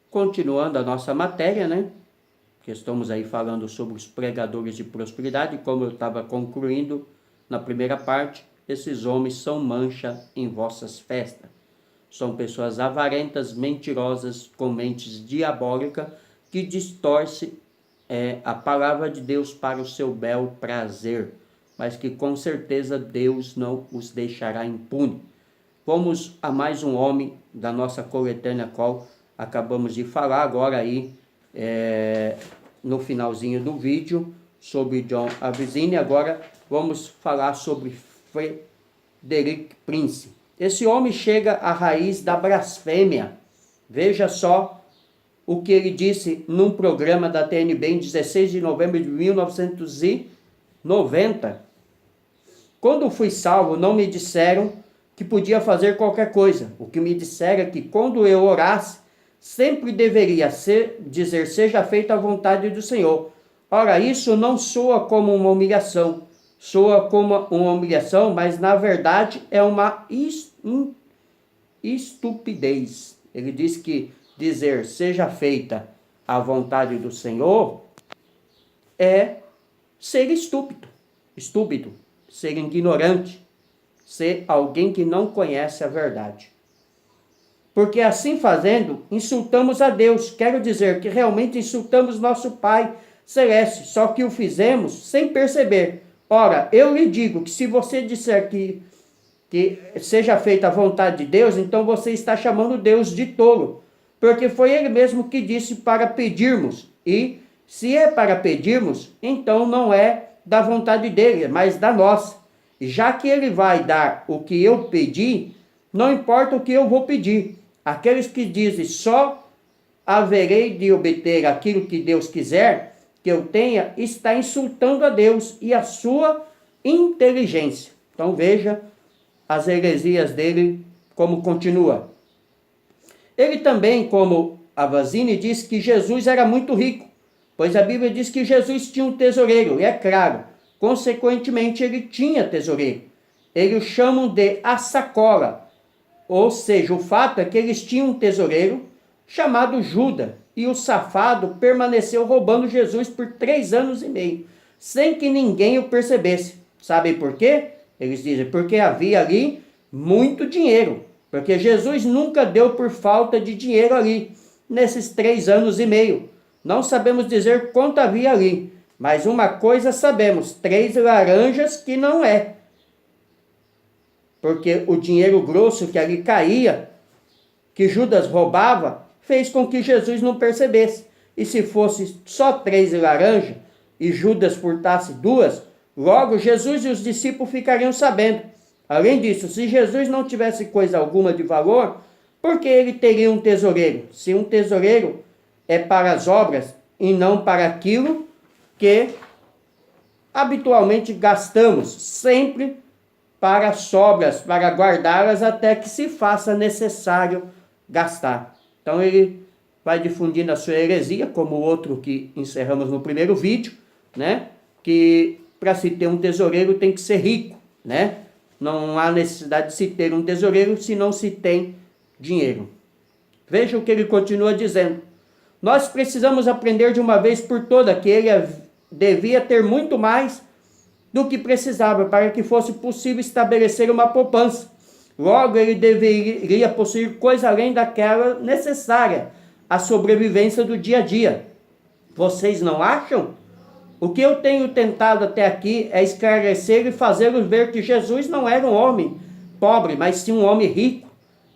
continuando a nossa matéria, né? Que estamos aí falando sobre os pregadores de prosperidade, como eu estava concluindo na primeira parte, esses homens são mancha em vossas festas. São pessoas avarentas, mentirosas, com mentes diabólicas, que distorcem a palavra de Deus para o seu bel prazer, mas que com certeza Deus não os deixará impune. Vamos a mais um homem da nossa coletânea, qual acabamos de falar agora aí, no finalzinho do vídeo, sobre John Avisine. Agora vamos falar sobre Frederick Prince. Esse homem chega à raiz da blasfêmia. Veja só o que ele disse num programa da TNB em 16 de novembro de 1990. Quando fui salvo, não me disseram que podia fazer qualquer coisa. O que me disseram é que quando eu orasse, sempre deveria dizer, seja feita a vontade do Senhor. Ora, isso não soa como uma humilhação. Soa como uma humilhação, mas na verdade é uma estupidez. Ele diz que dizer, seja feita a vontade do Senhor, é ser estúpido, ser ignorante, ser alguém que não conhece a verdade. Porque assim fazendo, insultamos a Deus. Quero dizer que realmente insultamos nosso Pai Celeste, só que o fizemos sem perceber. Ora, eu lhe digo que se você disser que seja feita a vontade de Deus, então você está chamando Deus de tolo. Porque foi ele mesmo que disse para pedirmos. E se é para pedirmos, então não é da vontade dele, mas da nossa. Já que ele vai dar o que eu pedi, não importa o que eu vou pedir. Aqueles que dizem só haverei de obter aquilo que Deus quiser que eu tenha, está insultando a Deus e a sua inteligência. Então veja as heresias dele como continua. Ele também, como Avisine, diz que Jesus era muito rico, pois a Bíblia diz que Jesus tinha um tesoureiro, e é claro, consequentemente ele tinha tesoureiro. Eles chamam de a sacola, ou seja, o fato é que eles tinham um tesoureiro chamado Judas, e o safado permaneceu roubando Jesus por 3 anos e meio, sem que ninguém o percebesse. Sabem por quê? Eles dizem, porque havia ali muito dinheiro. Porque Jesus nunca deu por falta de dinheiro ali, nesses 3 anos e meio. Não sabemos dizer quanto havia ali, mas uma coisa sabemos, 3 laranjas que não é. Porque o dinheiro grosso que ali caía, que Judas roubava, fez com que Jesus não percebesse. E se fosse só 3 laranjas, e Judas furtasse 2, logo Jesus e os discípulos ficariam sabendo. Além disso, se Jesus não tivesse coisa alguma de valor, por que ele teria um tesoureiro? Se um tesoureiro é para as obras e não para aquilo que habitualmente gastamos, sempre para sobras, para guardá-las até que se faça necessário gastar. Então ele vai difundindo a sua heresia, como o outro que encerramos no primeiro vídeo, né? Que para se ter um tesoureiro tem que ser rico, né? Não há necessidade de se ter um tesoureiro se não se tem dinheiro. Veja o que ele continua dizendo. Nós precisamos aprender de uma vez por todas que ele devia ter muito mais do que precisava para que fosse possível estabelecer uma poupança. Logo, ele deveria possuir coisa além daquela necessária à sobrevivência do dia a dia. Vocês não acham? O que eu tenho tentado até aqui é esclarecer e fazê-los ver que Jesus não era um homem pobre, mas sim um homem rico.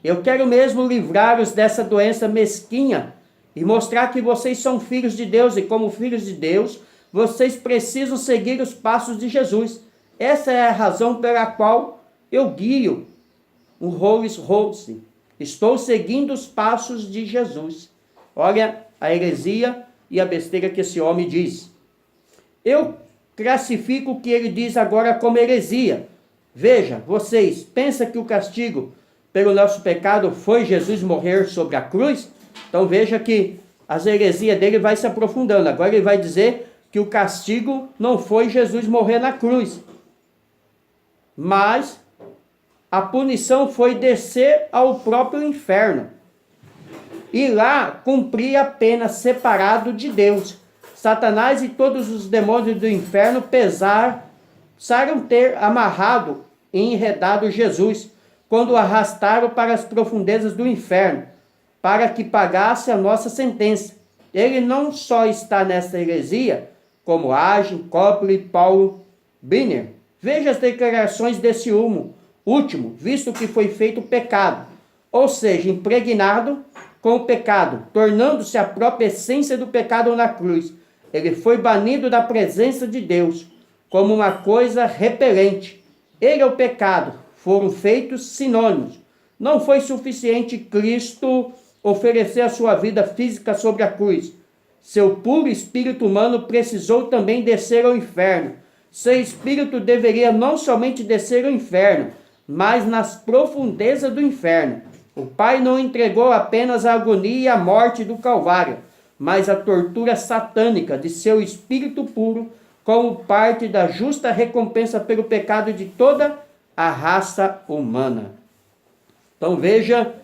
Eu quero mesmo livrá-los dessa doença mesquinha e mostrar que vocês são filhos de Deus e como filhos de Deus, vocês precisam seguir os passos de Jesus. Essa é a razão pela qual eu guio o Rolls Royce. Estou seguindo os passos de Jesus. Olha a heresia e a besteira que esse homem diz. Eu classifico o que ele diz agora como heresia. Veja, vocês pensam que o castigo pelo nosso pecado foi Jesus morrer sobre a cruz? Então veja que as heresias dele vai se aprofundando. Agora ele vai dizer que o castigo não foi Jesus morrer na cruz, mas a punição foi descer ao próprio inferno. e lá cumpria a pena separado de Deus. Satanás e todos os demônios do inferno pensaram ter amarrado e enredado Jesus, quando o arrastaram para as profundezas do inferno, para que pagasse a nossa sentença. Ele não só está nessa heresia, como agem Copley e Paulo Biner. Veja as declarações desse último, visto que foi feito pecado, ou seja, impregnado com o pecado, tornando-se a própria essência do pecado na cruz. Ele foi banido da presença de Deus, como uma coisa repelente. Ele e o pecado foram feitos sinônimos. Não foi suficiente Cristo oferecer a sua vida física sobre a cruz. Seu puro espírito humano precisou também descer ao inferno. Seu espírito deveria não somente descer ao inferno, mas nas profundezas do inferno. O Pai não entregou apenas a agonia e a morte do Calvário, mas a tortura satânica de seu espírito puro, como parte da justa recompensa pelo pecado de toda a raça humana. Então veja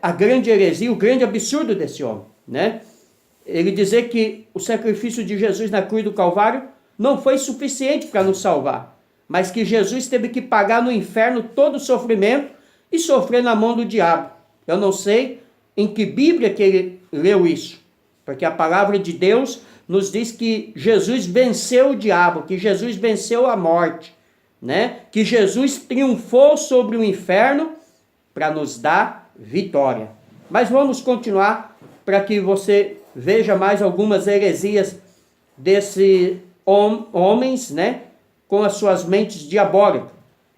a grande heresia, o grande absurdo desse homem, né? Ele dizer que o sacrifício de Jesus na cruz do Calvário não foi suficiente para nos salvar, mas que Jesus teve que pagar no inferno todo o sofrimento e sofrer na mão do diabo. Eu não sei em que Bíblia que ele leu isso, porque a palavra de Deus nos diz que Jesus venceu o diabo, que Jesus venceu a morte, né? Que Jesus triunfou sobre o inferno para nos dar vitória. Mas vamos continuar para que você veja mais algumas heresias desses homens, né? Com as suas mentes diabólicas.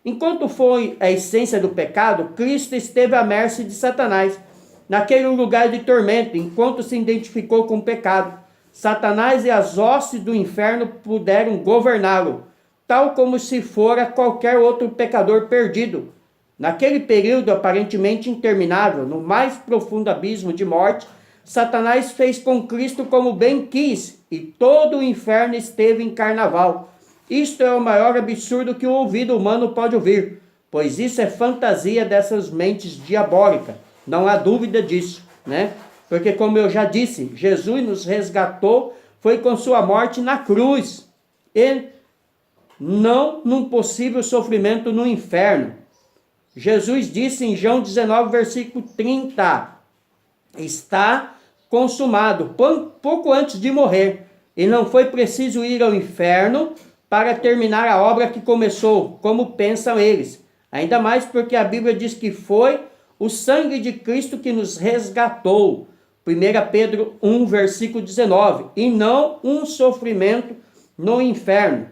Enquanto foi a essência do pecado, Cristo esteve à mercê de Satanás, naquele lugar de tormento, enquanto se identificou com o pecado. Satanás e as hostes do inferno puderam governá-lo, tal como se fora qualquer outro pecador perdido. Naquele período aparentemente interminável, no mais profundo abismo de morte, Satanás fez com Cristo como bem quis, e todo o inferno esteve em carnaval. Isto é o maior absurdo que o ouvido humano pode ouvir, pois isso é fantasia dessas mentes diabólicas. Não há dúvida disso, né? Porque, como eu já disse, Jesus nos resgatou, foi com sua morte na cruz, e não num possível sofrimento no inferno. Jesus disse em João 19, versículo 30, está consumado, pouco antes de morrer, e não foi preciso ir ao inferno para terminar a obra que começou, como pensam eles. Ainda mais porque a Bíblia diz que foi o sangue de Cristo que nos resgatou. 1 Pedro 1, versículo 19. E não um sofrimento no inferno.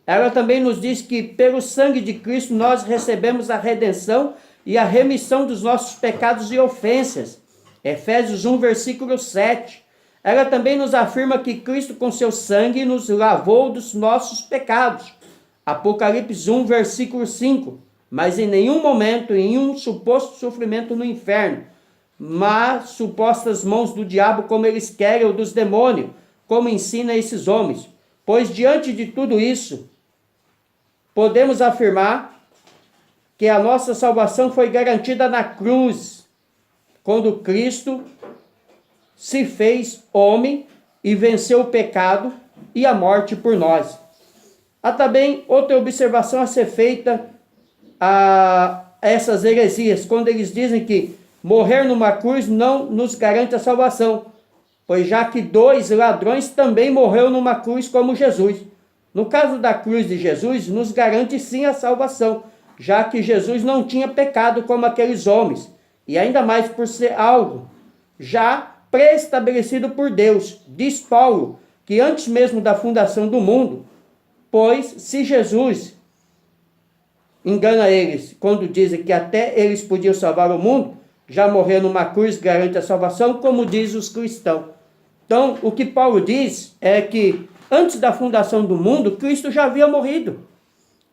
Ela também nos diz que pelo sangue de Cristo nós recebemos a redenção e a remissão dos nossos pecados e ofensas. Efésios 1, versículo 7. Ela também nos afirma que Cristo com seu sangue nos lavou dos nossos pecados. Apocalipse 1, versículo 5. Mas em nenhum momento, em um suposto sofrimento no inferno, mas supostas mãos do diabo como eles querem, ou dos demônios, como ensina esses homens. Pois diante de tudo isso, podemos afirmar que a nossa salvação foi garantida na cruz, quando Cristo se fez homem e venceu o pecado e a morte por nós. Há também outra observação a ser feita a essas heresias, quando eles dizem que morrer numa cruz não nos garante a salvação, pois já que 2 ladrões também morreram numa cruz como Jesus. No caso da cruz de Jesus, nos garante sim a salvação, já que Jesus não tinha pecado como aqueles homens, e ainda mais por ser algo já pré-estabelecido por Deus. Diz Paulo que antes mesmo da fundação do mundo, pois se Jesus engana eles quando dizem que até eles podiam salvar o mundo, já morrer numa cruz garante a salvação, como diz os cristãos. Então, o que Paulo diz é que antes da fundação do mundo, Cristo já havia morrido.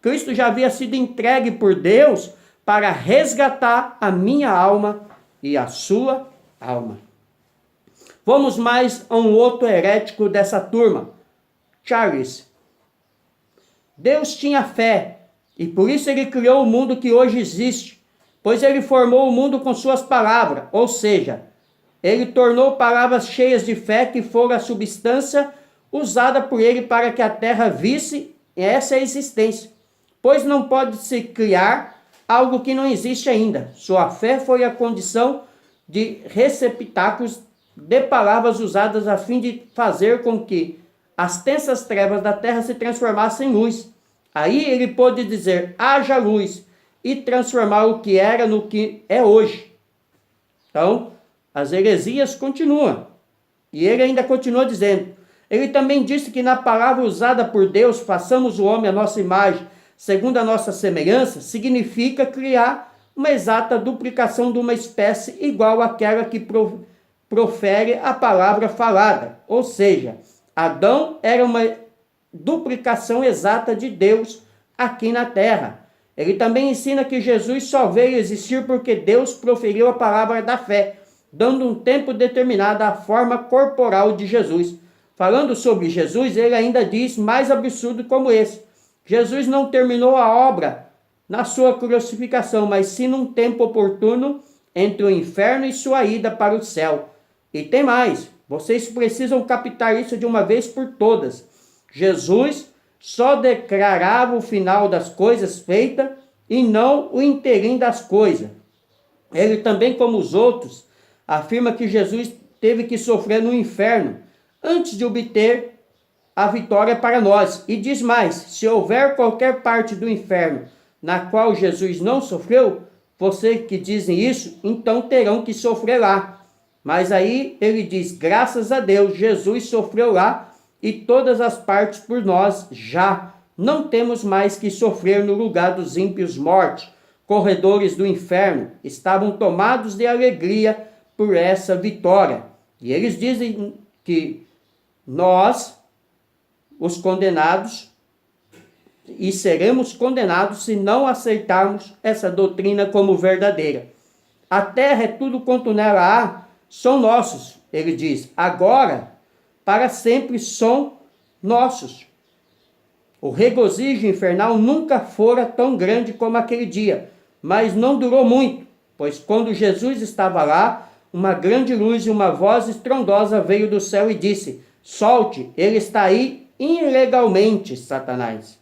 Cristo já havia sido entregue por Deus para resgatar a minha alma e a sua alma. Vamos mais a um outro herético dessa turma, Charles. Deus tinha fé, e por isso ele criou o mundo que hoje existe. pois ele formou o mundo com suas palavras, ou seja, ele tornou palavras cheias de fé que foram a substância usada por ele para que a terra visse essa existência, pois não pode se criar algo que não existe ainda. Sua fé foi a condição de receptáculos de palavras usadas a fim de fazer com que as tensas trevas da terra se transformassem em luz. Aí ele pôde dizer, haja luz, e transformar o que era no que é hoje. Então, as heresias continuam. E ele ainda continua dizendo, ele também disse que na palavra usada por Deus, façamos o homem à nossa imagem, segundo a nossa semelhança, significa criar uma exata duplicação de uma espécie igual àquela que profere a palavra falada. Ou seja, Adão era uma duplicação exata de Deus aqui na terra. Ele também ensina que Jesus só veio existir porque Deus proferiu a palavra da fé, dando um tempo determinado à forma corporal de Jesus. Falando sobre Jesus, ele ainda diz mais absurdo como esse. Jesus não terminou a obra na sua crucificação, mas sim num tempo oportuno entre o inferno e sua ida para o céu. E tem mais, vocês precisam captar isso de uma vez por todas. Jesus só declarava o final das coisas feitas e não o interim das coisas. Ele também, como os outros, afirma que Jesus teve que sofrer no inferno antes de obter a vitória para nós. E diz mais, se houver qualquer parte do inferno na qual Jesus não sofreu, vocês que dizem isso, então terão que sofrer lá. Mas aí ele diz, graças a Deus, Jesus sofreu lá e todas as partes por nós já. Não temos mais que sofrer no lugar dos ímpios mortos. Corredores do inferno estavam tomados de alegria por essa vitória. E eles dizem que nós, os condenados, e seremos condenados se não aceitarmos essa doutrina como verdadeira. A terra é tudo quanto nela há, são nossos, ele diz. Agora, para sempre são nossos. O regozijo infernal nunca fora tão grande como aquele dia, mas não durou muito, pois quando Jesus estava lá, uma grande luz e uma voz estrondosa veio do céu e disse, solte, ele está aí ilegalmente, Satanás.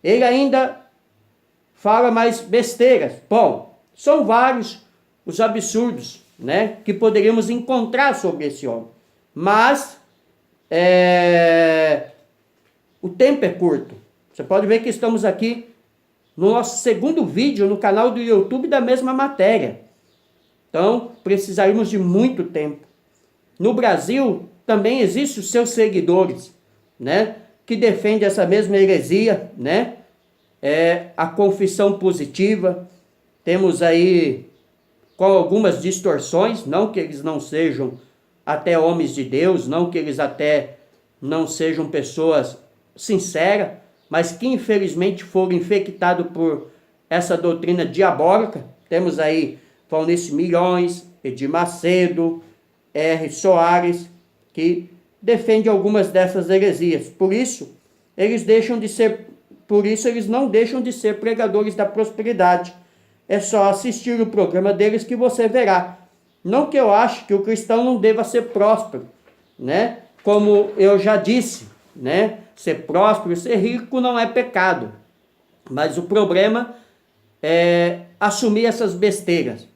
Ele ainda fala mais besteiras. Bom, são vários os absurdos, né, que poderíamos encontrar sobre esse homem. Mas o tempo é curto. Você pode ver que estamos aqui no nosso segundo vídeo no canal do YouTube da mesma matéria. Então, precisaríamos de muito tempo. No Brasil, também existem os seus seguidores, né, que defendem essa mesma heresia, né, a confissão positiva. Temos aí com algumas distorções, não que eles não sejam até homens de Deus, não que eles até não sejam pessoas sinceras, mas que infelizmente foram infectados por essa doutrina diabólica. Temos aí Valnice Milhões, Edir Macedo, R. Soares, que defendem algumas dessas heresias. Por isso, eles não deixam de ser pregadores da prosperidade. É só assistir o programa deles que você verá. Não que eu ache que o cristão não deva ser próspero, né? Como eu já disse, né? Ser próspero, ser rico não é pecado. Mas o problema é assumir essas besteiras.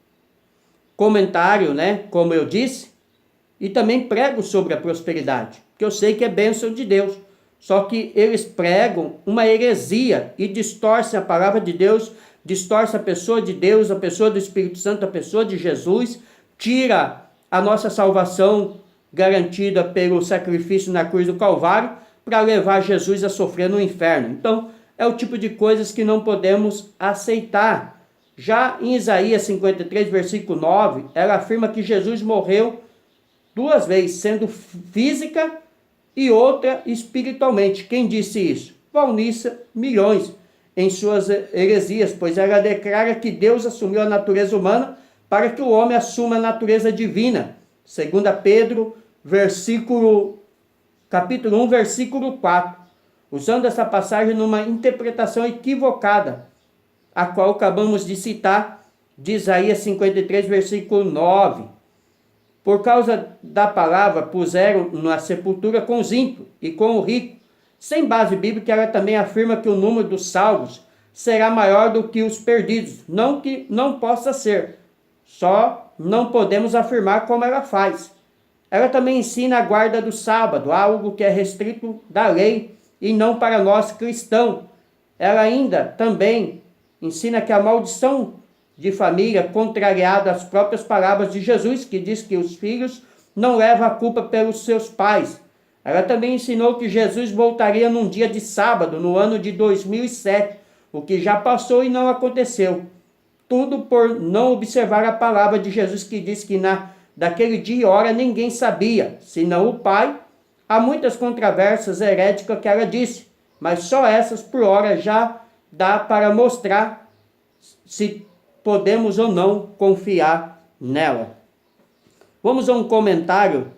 Comentário, né? Como eu disse, e também prego sobre a prosperidade, que eu sei que é bênção de Deus. Só que eles pregam uma heresia e distorcem a palavra de Deus, distorcem a pessoa de Deus, a pessoa do Espírito Santo, a pessoa de Jesus, tira a nossa salvação garantida pelo sacrifício na cruz do Calvário para levar Jesus a sofrer no inferno. Então, é o tipo de coisas que não podemos aceitar. Já em Isaías 53, versículo 9, ela afirma que Jesus morreu 2 vezes, sendo física e outra espiritualmente. Quem disse isso? Valnice Milhões, em suas heresias, pois ela declara que Deus assumiu a natureza humana para que o homem assuma a natureza divina. 2 Pedro, capítulo 1, versículo 4. Usando essa passagem numa interpretação equivocada, a qual acabamos de citar, de Isaías 53, versículo 9. Por causa da palavra, puseram na sepultura com os ímpios e com o rico. Sem base bíblica, ela também afirma que o número dos salvos será maior do que os perdidos. Não que não possa ser, só não podemos afirmar como ela faz. Ela também ensina a guarda do sábado, algo que é restrito da lei e não para nós cristãos. Ela ainda também ensina que a maldição de família, contrariada às próprias palavras de Jesus, que diz que os filhos não levam a culpa pelos seus pais. Ela também ensinou que Jesus voltaria num dia de sábado, no ano de 2007, o que já passou e não aconteceu. Tudo por não observar a palavra de Jesus, que diz que daquele dia e hora ninguém sabia, senão o Pai. Há muitas controvérsias heréticas que ela disse, mas só essas por hora já dá para mostrar se podemos ou não confiar nela. Vamos a um comentário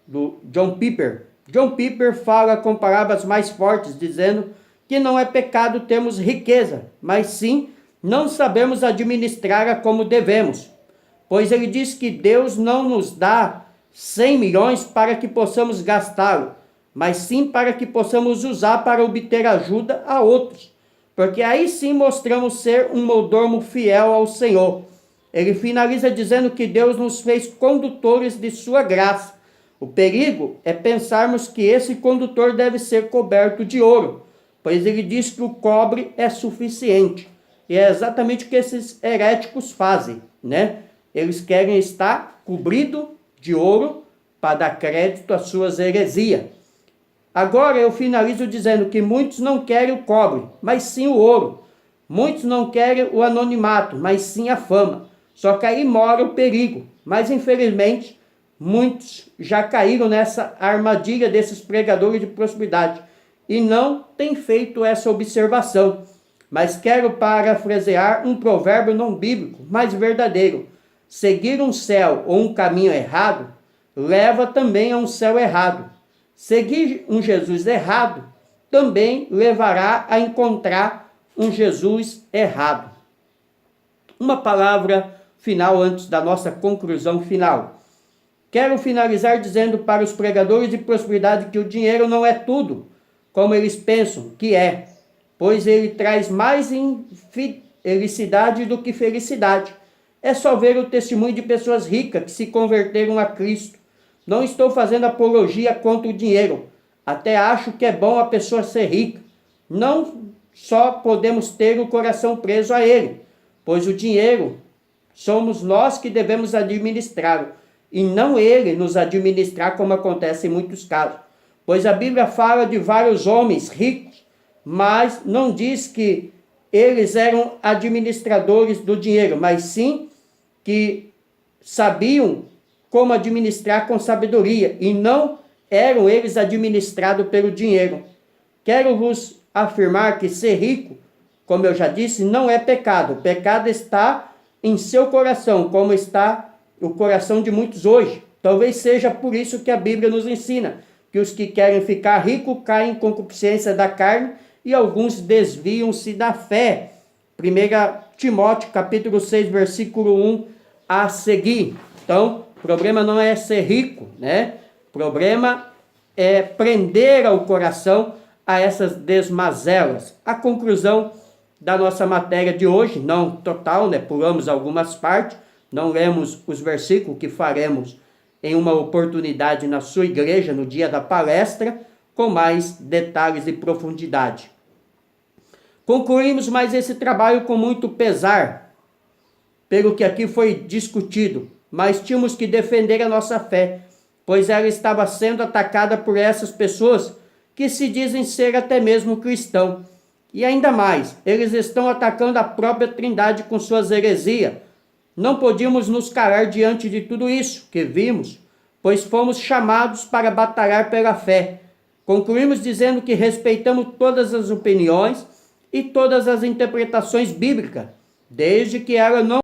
do John Piper. John Piper fala com palavras mais fortes, dizendo que não é pecado termos riqueza, mas sim não sabemos administrá-la como devemos. Pois ele diz que Deus não nos dá 100 milhões para que possamos gastá-lo, mas sim para que possamos usar para obter ajuda a outros. Porque aí sim mostramos ser um mordomo fiel ao Senhor. Ele finaliza dizendo que Deus nos fez condutores de sua graça. O perigo é pensarmos que esse condutor deve ser coberto de ouro, pois ele diz que o cobre é suficiente. E é exatamente o que esses heréticos fazem, né? Eles querem estar cobrido de ouro para dar crédito às suas heresias. Agora eu finalizo dizendo que muitos não querem o cobre, mas sim o ouro. Muitos não querem o anonimato, mas sim a fama. Só que aí mora o perigo. Mas infelizmente, muitos já caíram nessa armadilha desses pregadores de prosperidade e não têm feito essa observação. Mas quero parafrasear um provérbio não bíblico, mas verdadeiro. Seguir um céu ou um caminho errado leva também a um céu errado. Seguir um Jesus errado também levará a encontrar um Jesus errado. Uma palavra final antes da nossa conclusão final. Quero finalizar dizendo para os pregadores de prosperidade que o dinheiro não é tudo, como eles pensam que é, pois ele traz mais infelicidade do que felicidade. É só ver o testemunho de pessoas ricas que se converteram a Cristo. Não estou fazendo apologia contra o dinheiro. Até acho que é bom a pessoa ser rica. Não só podemos ter o coração preso a ele, pois o dinheiro somos nós que devemos administrá-lo, e não ele nos administrar, como acontece em muitos casos. Pois a Bíblia fala de vários homens ricos, mas não diz que eles eram administradores do dinheiro, mas sim que sabiam como administrar com sabedoria, e não eram eles administrados pelo dinheiro. Quero vos afirmar que ser rico, como eu já disse, não é pecado. O pecado está em seu coração, como está o coração de muitos hoje. Talvez seja por isso que a Bíblia nos ensina que os que querem ficar ricos caem em concupiscência da carne e alguns desviam-se da fé. 1 Timóteo capítulo 6, versículo 1 a seguir. Então, o problema não é ser rico, né? O problema é prender ao coração a essas desmazelas. A conclusão da nossa matéria de hoje, não total, né? Pulamos algumas partes, não lemos os versículos que faremos em uma oportunidade na sua igreja, no dia da palestra, com mais detalhes e profundidade. Concluímos mais esse trabalho com muito pesar, pelo que aqui foi discutido, mas tínhamos que defender a nossa fé, pois ela estava sendo atacada por essas pessoas que se dizem ser até mesmo cristãos. E ainda mais, eles estão atacando a própria Trindade com suas heresias. Não podíamos nos calar diante de tudo isso que vimos, pois fomos chamados para batalhar pela fé. Concluímos dizendo que respeitamos todas as opiniões e todas as interpretações bíblicas, desde que ela não